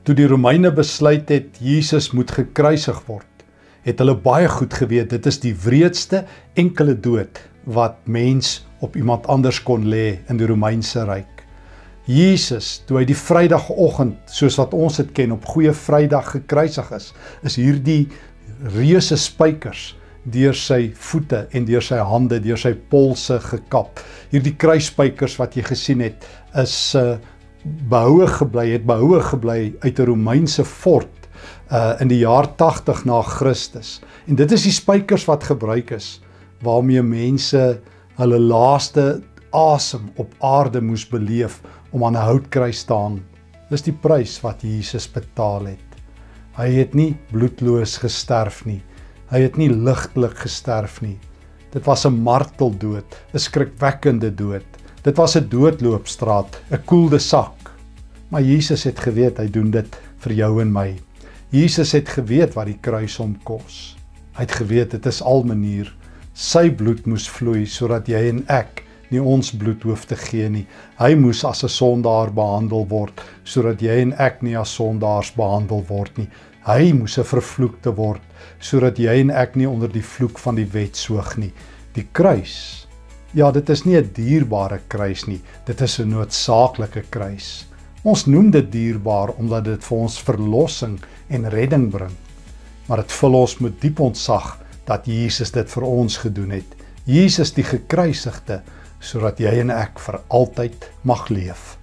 Toe die Romeine besluit het, Jesus moet gekruisig word, het hulle baie goed geweet, dit is die wreedste enkele dood wat mens op iemand anders kon lê in die Romeinse ryk. Jesus, toe hy die Vrydagoggend, soos wat ons dit ken, op Goeie Vrydag gekruisig is hierdie reuse spykers deur sy voete en deur sy hande, deur sy polse gekap. Hierdie kruisspykers wat jy gesien het, is behoue gebly uit 'n Romeinse fort in die jaar 80 na Christus. En dit is die spykers wat gebruik is, waarmee mense hulle laaste asem op aarde moes beleef om aan 'n houtkruis te hang. Dis die prys wat Jesus betaal het. Hy het nie bloedloos gesterf nie. Hy het nie ligtelik gesterf nie. Dit was 'n marteldood, 'n skrikwekkende dood. Dit was 'n doodloopstraat, 'n koelde sak. Maar Jesus het geweet, hy doen dit vir jou en my. Jesus het geweet wat die kruis hom kos. Hy het geweet, dit is al manier. Sy bloed moes vloei, sodat jy en ek nie ons bloed hoef te gee nie. Hy moes as 'n sondaar behandel word, sodat jy en ek nie as sondaars behandel word nie. Hy moes 'n vervloekte word, sodat jy en ek nie onder die vloek van die wet soog nie. Die kruis, ja, dit is nie 'n dierbare kruis nie, dit is 'n noodsaaklike kruis. Ons noem dit dierbaar, omdat dit vir ons verlossing en redding bring. Maar dit vul ons met diep ontzag, dat Jesus dit vir ons gedoen het. Jesus die gekruisigde, sodat jy en ek vir altyd mag leef.